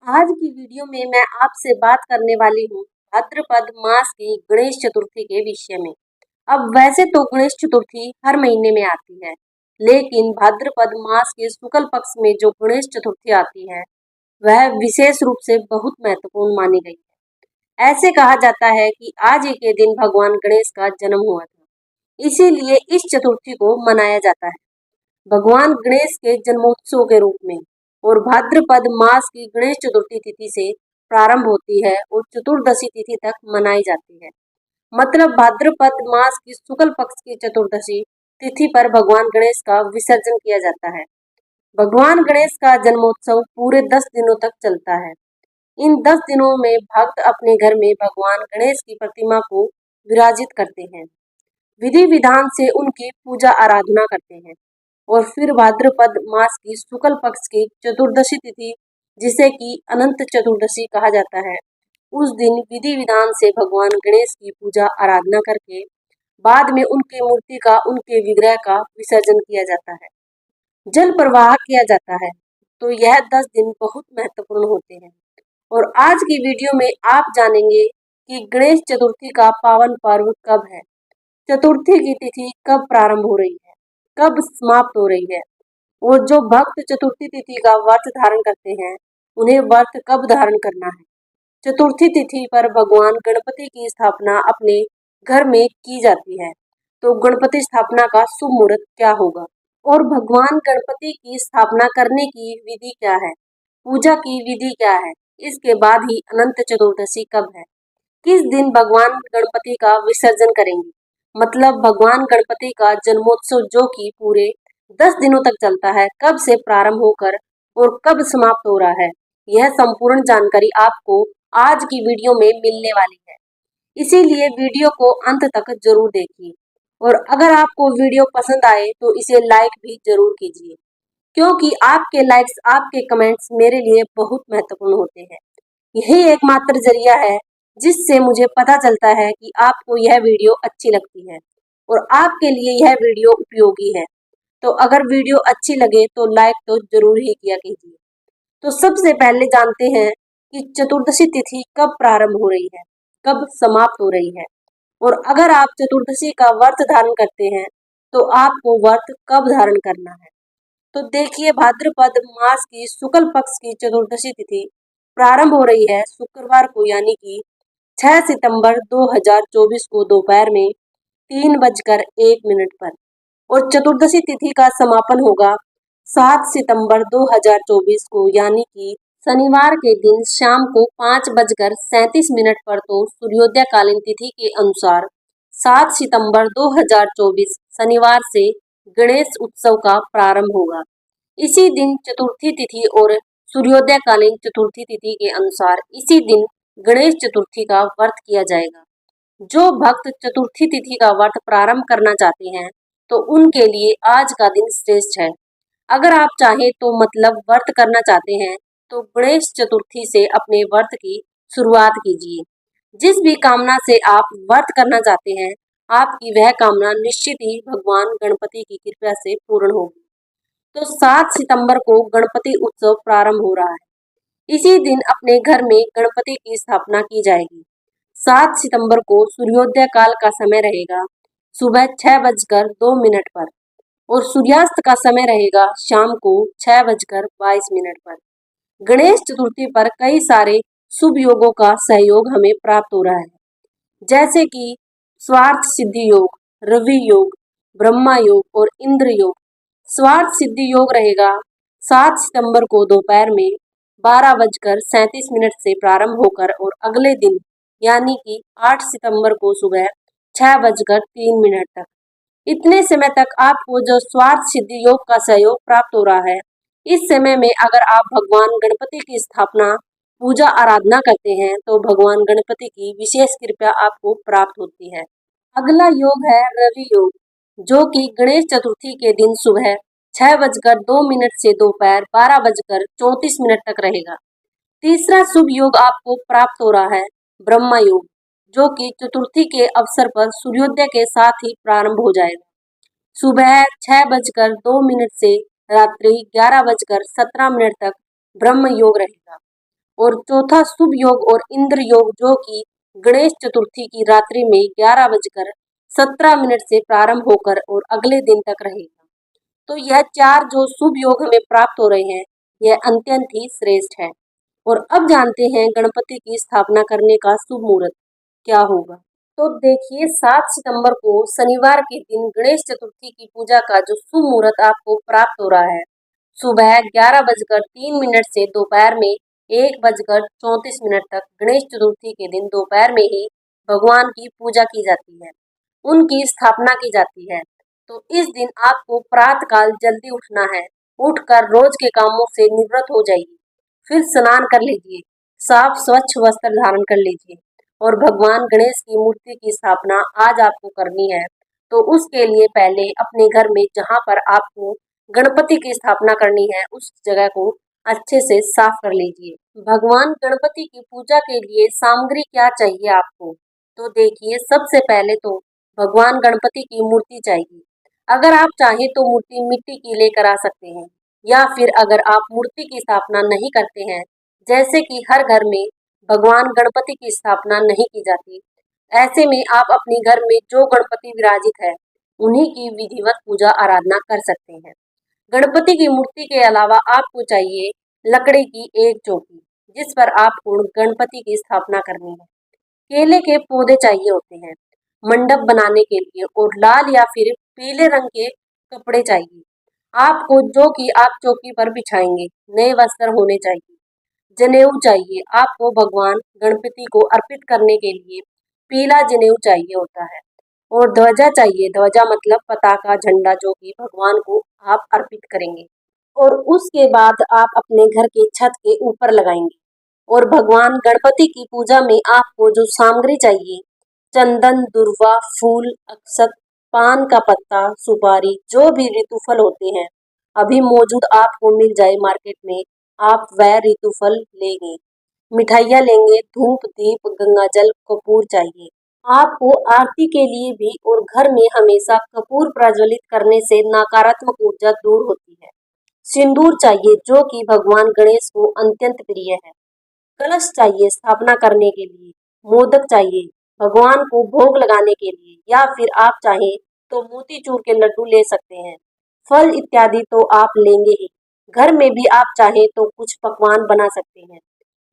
आज की वीडियो में मैं आपसे बात करने वाली हूँ भाद्रपद मास की गणेश चतुर्थी के विषय में। अब वैसे तो गणेश चतुर्थी हर महीने में आती है, लेकिन भाद्रपद मास के शुक्ल पक्ष में जो गणेश चतुर्थी आती है वह विशेष रूप से बहुत महत्वपूर्ण मानी गई है। ऐसे कहा जाता है कि आज ही के दिन भगवान गणेश का जन्म हुआ था, इसीलिए इस चतुर्थी को मनाया जाता है भगवान गणेश के जन्मोत्सव के रूप में। और भाद्रपद मास की गणेश चतुर्थी तिथि से प्रारंभ होती है और चतुर्दशी तिथि तक मनाई जाती है। मतलब भाद्रपद मास की शुक्ल पक्ष की चतुर्दशी तिथि पर भगवान गणेश का विसर्जन किया जाता है। भगवान गणेश का जन्मोत्सव पूरे 10 दिनों तक चलता है। इन 10 दिनों में भक्त अपने घर में भगवान गणेश की प्रतिमा को विराजित करते हैं, विधि विधान से उनकी पूजा आराधना करते हैं और फिर भाद्रपद मास की शुक्ल पक्ष की चतुर्दशी तिथि, जिसे कि अनंत चतुर्दशी कहा जाता है, उस दिन विधि विधान से भगवान गणेश की पूजा आराधना करके बाद में उनके मूर्ति का, उनके विग्रह का विसर्जन किया जाता है, जल प्रवाह किया जाता है। तो यह 10 दिन बहुत महत्वपूर्ण होते हैं। और आज की वीडियो में आप जानेंगे कि गणेश चतुर्थी का पावन पर्व कब है, चतुर्थी की तिथि कब प्रारंभ हो रही है, कब समाप्त हो रही है, और जो भक्त चतुर्थी तिथि का व्रत धारण करते हैं उन्हें व्रत कब धारण करना है। चतुर्थी तिथि पर भगवान गणपति की स्थापना अपने घर में की जाती है, तो गणपति स्थापना का शुभ मुहूर्त क्या होगा और भगवान गणपति की स्थापना करने की विधि क्या है, पूजा की विधि क्या है, इसके बाद ही अनंत चतुर्दशी कब है, किस दिन भगवान गणपति का विसर्जन करेंगे। मतलब भगवान गणपति का जन्मोत्सव जो कि पूरे 10 दिनों तक चलता है, कब से प्रारंभ होकर और कब समाप्त हो रहा है, यह संपूर्ण जानकारी आपको आज की वीडियो में मिलने वाली है। इसीलिए वीडियो को अंत तक जरूर देखिए और अगर आपको वीडियो पसंद आए तो इसे लाइक भी जरूर कीजिए, क्योंकि आपके लाइक्स, आपके कमेंट्स मेरे लिए बहुत महत्वपूर्ण होते हैं। यही एकमात्र जरिया है जिससे मुझे पता चलता है कि आपको यह वीडियो अच्छी लगती है और आपके लिए यह वीडियो उपयोगी है। तो अगर वीडियो अच्छी लगे तो लाइक तो जरूर ही किया कीजिए। तो सबसे पहले जानते हैं कि चतुर्दशी तिथि कब प्रारंभ हो रही है, कब समाप्त हो रही है, और अगर आप चतुर्दशी का व्रत धारण करते हैं तो आपको व्रत कब धारण करना है। तो देखिए, भाद्रपद मास की शुक्ल पक्ष की चतुर्दशी तिथि प्रारंभ हो रही है शुक्रवार को, यानी कि 6 सितंबर 2024 को दोपहर में 3:01 पर, और चतुर्दशी तिथि का समापन होगा 7 सितंबर 2024 को, यानी कि शनिवार के दिन शाम को 5:37 पर। तो सूर्योदय कालीन तिथि के अनुसार 7 सितंबर 2024 शनिवार से गणेश उत्सव का प्रारंभ होगा। इसी दिन चतुर्थी तिथि और सूर्योदय कालीन चतुर्थी तिथि के अनुसार इसी दिन गणेश चतुर्थी का व्रत किया जाएगा। जो भक्त चतुर्थी तिथि का व्रत प्रारंभ करना चाहते हैं तो उनके लिए आज का दिन श्रेष्ठ है। अगर आप चाहें तो मतलब व्रत करना चाहते हैं तो गणेश चतुर्थी से अपने व्रत की शुरुआत कीजिए। जिस भी कामना से आप व्रत करना चाहते हैं, आपकी वह कामना निश्चित ही भगवान गणपति की कृपा से पूर्ण होगी। तो 7 सितंबर को गणपति उत्सव प्रारंभ हो रहा है। इसी दिन अपने घर में गणपति की स्थापना की जाएगी। 7 सितंबर को सूर्योदय काल का समय रहेगा सुबह 6:02 पर, और सूर्यास्त का समय रहेगा शाम को 6:22 पर। गणेश चतुर्थी पर कई सारे शुभ योगों का सहयोग हमें प्राप्त हो रहा है, जैसे कि स्वार्थ सिद्धि योग, रवि योग, ब्रह्मा योग और इंद्र योग। स्वार्थ सिद्धि योग रहेगा 7 सितंबर को दोपहर में 12:37 से प्रारंभ होकर और अगले दिन यानी कि 8 सितंबर को सुबह 6:03 तक। इतने समय तक आपको जो स्वार्थ सिद्धि योग का सहयोग प्राप्त हो रहा है, इस समय में अगर आप भगवान गणपति की स्थापना, पूजा आराधना करते हैं तो भगवान गणपति की विशेष कृपा आपको प्राप्त होती है। अगला योग है रवि योग, जो कि गणेश चतुर्थी के दिन सुबह 6:02 से दोपहर 12:34 तक रहेगा। तीसरा शुभ योग आपको प्राप्त हो रहा है ब्रह्मा योग, जो कि चतुर्थी के अवसर पर सूर्योदय के साथ ही प्रारंभ हो जाएगा। सुबह 6:02 से रात्रि 11:17 तक ब्रह्म योग रहेगा। और चौथा शुभ योग और इंद्र योग जो कि गणेश चतुर्थी की रात्रि में 11:17 से प्रारंभ होकर और अगले दिन तक रहेगा। तो यह 4 जो शुभ योग हमें प्राप्त हो रहे हैं, यह अत्यंत ही श्रेष्ठ है। और अब जानते हैं गणपति की स्थापना करने का शुभ मुहूर्त क्या होगा। तो देखिए 7 सितंबर को शनिवार के दिन गणेश चतुर्थी की पूजा का जो शुभ मुहूर्त आपको प्राप्त हो रहा है, सुबह 11:03 से दोपहर में 1:34 तक गणेश चतुर्थी के दिन दोपहर में ही भगवान की पूजा की जाती है, उनकी स्थापना की जाती है। तो इस दिन आपको प्रातःकाल जल्दी उठना है, उठकर रोज के कामों से निवृत्त हो जाइए, फिर स्नान कर लीजिए, साफ स्वच्छ वस्त्र धारण कर लीजिए और भगवान गणेश की मूर्ति की स्थापना आज आपको करनी है। तो उसके लिए पहले अपने घर में जहाँ पर आपको गणपति की स्थापना करनी है उस जगह को अच्छे से साफ कर लीजिए। भगवान गणपति की पूजा के लिए सामग्री क्या चाहिए आपको, तो देखिए सबसे पहले तो भगवान गणपति की मूर्ति चाहिए। अगर आप चाहें तो मूर्ति मिट्टी की लेकर आ सकते हैं, या फिर अगर आप मूर्ति की स्थापना नहीं करते हैं, जैसे कि हर घर में भगवान गणपति की स्थापना नहीं की जाती, ऐसे में आप अपने घर में जो गणपति विराजित है उन्हीं की विधिवत पूजा आराधना कर सकते हैं। गणपति की मूर्ति के अलावा आपको चाहिए लकड़ी की एक चौकी, जिस पर आपको गणपति की स्थापना करनी है। केले के पौधे चाहिए होते हैं मंडप बनाने के लिए, और लाल या फिर पीले रंग के कपड़े चाहिए आपको जो कि आप चौकी पर बिछाएंगे। नए वस्त्र होने चाहिए। जनेऊ चाहिए आपको भगवान गणपति को अर्पित करने के लिए, पीला जनेऊ चाहिए होता है। और ध्वजा चाहिए, ध्वजा मतलब पताका झंडा जो कि भगवान को आप अर्पित करेंगे और उसके बाद आप अपने घर के छत के ऊपर लगाएंगे। और भगवान गणपति की पूजा में आपको जो सामग्री चाहिए, चंदन, दुर्वा, फूल, अक्षत, पान का पत्ता, सुपारी, जो भी ऋतुफल होते हैं अभी मौजूद आपको मिल जाए मार्केट में, आप वह ऋतुफल लेंगे। मिठाइयाँ लेंगे, धूप, दीप, गंगा जल, कपूर चाहिए आपको आरती के लिए भी। और घर में हमेशा कपूर प्रज्वलित करने से नकारात्मक ऊर्जा दूर होती है। सिंदूर चाहिए जो कि भगवान गणेश को अत्यंत प्रिय है। कलश चाहिए स्थापना करने के लिए। मोदक चाहिए भगवान को भोग लगाने के लिए, या फिर आप चाहें तो मोतीचूर के लड्डू ले सकते हैं। फल इत्यादि तो आप लेंगे ही, घर में भी आप चाहें तो कुछ पकवान बना सकते हैं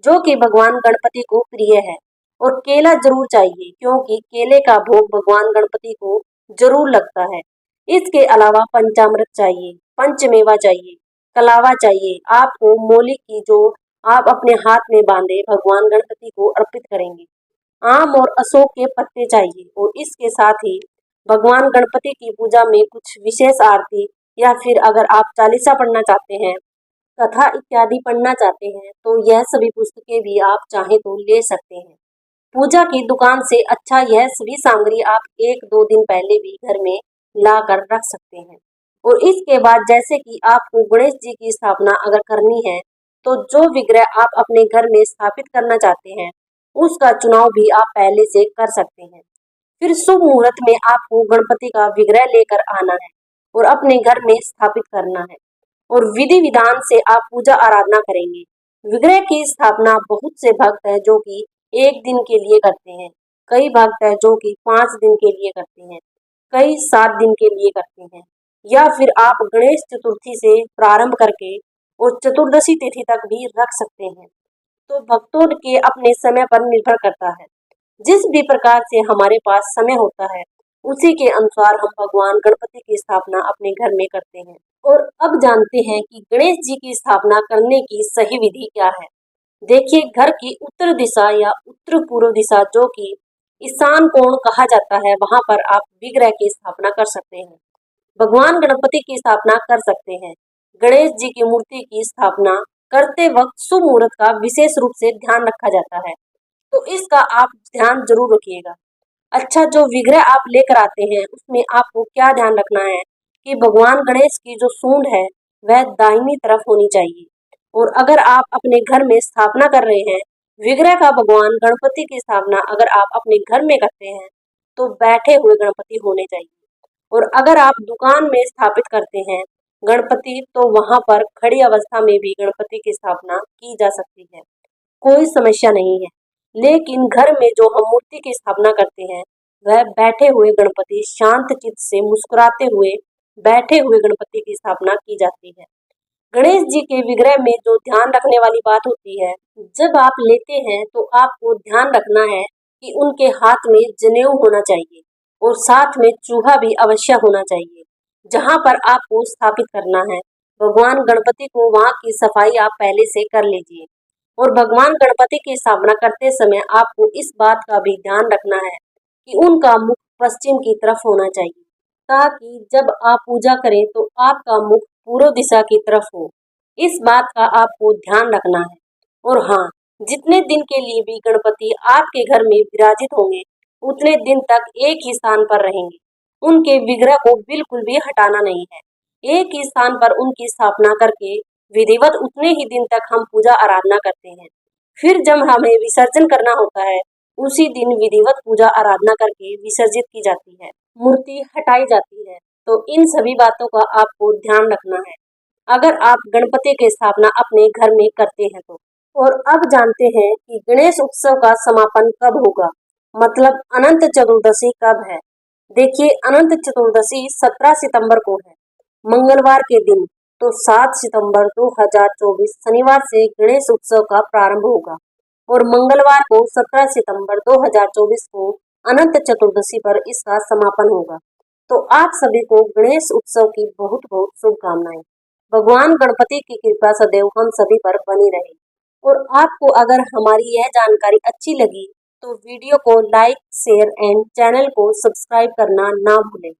जो कि भगवान गणपति को प्रिय है। और केला जरूर चाहिए क्योंकि केले का भोग भगवान गणपति को जरूर लगता है। इसके अलावा पंचामृत चाहिए, पंचमेवा चाहिए, कलावा चाहिए आपको, मोली की जो आप अपने हाथ में बांधे भगवान गणपति को अर्पित करेंगे। आम और अशोक के पत्ते चाहिए। और इसके साथ ही भगवान गणपति की पूजा में कुछ विशेष आरती, या फिर अगर आप चालीसा पढ़ना चाहते हैं, कथा इत्यादि पढ़ना चाहते हैं, तो यह सभी पुस्तकें भी आप चाहें तो ले सकते हैं। पूजा की दुकान से अच्छा यह सभी सामग्री आप 1-2 दिन पहले भी घर में ला कर रख सकते हैं। और इसके बाद जैसे कि आपको गणेश जी की स्थापना अगर करनी है, तो जो विग्रह आप अपने घर में स्थापित करना चाहते हैं उसका चुनाव भी आप पहले से कर सकते हैं। फिर शुभ मुहूर्त में आपको गणपति का विग्रह लेकर आना है और अपने घर में स्थापित करना है, और विधि विधान से आप पूजा आराधना करेंगे। विग्रह की स्थापना बहुत से भक्त हैं जो कि 1 दिन के लिए करते हैं, कई भक्त हैं जो कि 5 दिन के लिए करते हैं, कई 7 दिन के लिए करते हैं, या फिर आप गणेश चतुर्थी से प्रारंभ करके और चतुर्दशी तिथि तक भी रख सकते हैं। तो भक्तों के अपने समय पर निर्भर करता है। जिस भी प्रकार से हमारे पास समय होता है उसी के अनुसार हम भगवान गणपति की स्थापना अपने घर में करते हैं। और अब जानते हैं कि गणेश जी की स्थापना करने की सही विधि क्या है। देखिए घर की उत्तर दिशा या उत्तर पूर्व दिशा जो कि ईशान कोण कहा जाता है, वहां पर आप विग्रह की स्थापना कर सकते हैं, भगवान गणपति की स्थापना कर सकते हैं। गणेश जी की मूर्ति की स्थापना करते वक्त शुभ मुहूर्त का विशेष रूप से ध्यान रखा जाता है, तो इसका आप ध्यान जरूर रखिएगा। अच्छा, जो विग्रह आप लेकर आते हैं उसमें आपको क्या ध्यान रखना है कि भगवान गणेश की जो सूंड है वह दाहिनी तरफ होनी चाहिए। और अगर आप अपने घर में स्थापना कर रहे हैं विग्रह का, भगवान गणपति की स्थापना अगर आप अपने घर में करते हैं तो बैठे हुए गणपति होने चाहिए। और अगर आप दुकान में स्थापित करते हैं गणपति, तो वहां पर खड़ी अवस्था में भी गणपति की स्थापना की जा सकती है। कोई समस्या नहीं है। लेकिन घर में जो हम मूर्ति की स्थापना करते हैं, वह बैठे हुए गणपति, शांत चित्त से मुस्कुराते हुए बैठे हुए गणपति की स्थापना की जाती है। गणेश जी के विग्रह में जो ध्यान रखने वाली बात होती है, जब आप लेते हैं तो आपको ध्यान रखना है कि उनके हाथ में जनेऊ होना चाहिए और साथ में चूहा भी अवश्य होना चाहिए। जहां पर आपको स्थापित करना है भगवान गणपति को, वहां की सफाई आप पहले से कर लीजिए। और भगवान गणपति की स्थापना करते समय आपको इस बात का भी ध्यान रखना है कि उनका मुख पश्चिम की तरफ होना चाहिए, ताकि जब आप पूजा करें तो आपका मुख पूर्व दिशा की तरफ हो। इस बात का आपको ध्यान रखना है। और हाँ, जितने दिन के लिए भी गणपति आपके घर में विराजित होंगे, उतने दिन तक एक ही स्थान पर रहेंगे। उनके विग्रह को बिल्कुल भी हटाना नहीं है। एक ही स्थान पर उनकी स्थापना करके विधिवत उतने ही दिन तक हम पूजा आराधना करते हैं। फिर जब हमें विसर्जन करना होता है, उसी दिन विधिवत पूजा आराधना करके विसर्जित की जाती है, मूर्ति हटाई जाती है। तो इन सभी बातों का आपको ध्यान रखना है अगर आप गणपति की स्थापना अपने घर में करते हैं तो। और अब जानते हैं कि गणेश उत्सव का समापन कब होगा, मतलब अनंत चतुर्दशी कब है। देखिए, अनंत चतुर्दशी 17 सितंबर को है, मंगलवार के दिन। तो 7 सितंबर 2024 शनिवार से गणेश उत्सव का प्रारंभ होगा और मंगलवार को 17 सितंबर 2024 को अनंत चतुर्दशी पर इसका समापन होगा। तो आप सभी को गणेश उत्सव की बहुत बहुत शुभकामनाएं। भगवान गणपति की कृपा सदैव हम सभी पर बनी रहे। और आपको अगर हमारी यह जानकारी अच्छी लगी तो वीडियो को लाइक, शेयर एंड चैनल को सब्सक्राइब करना ना भूलें।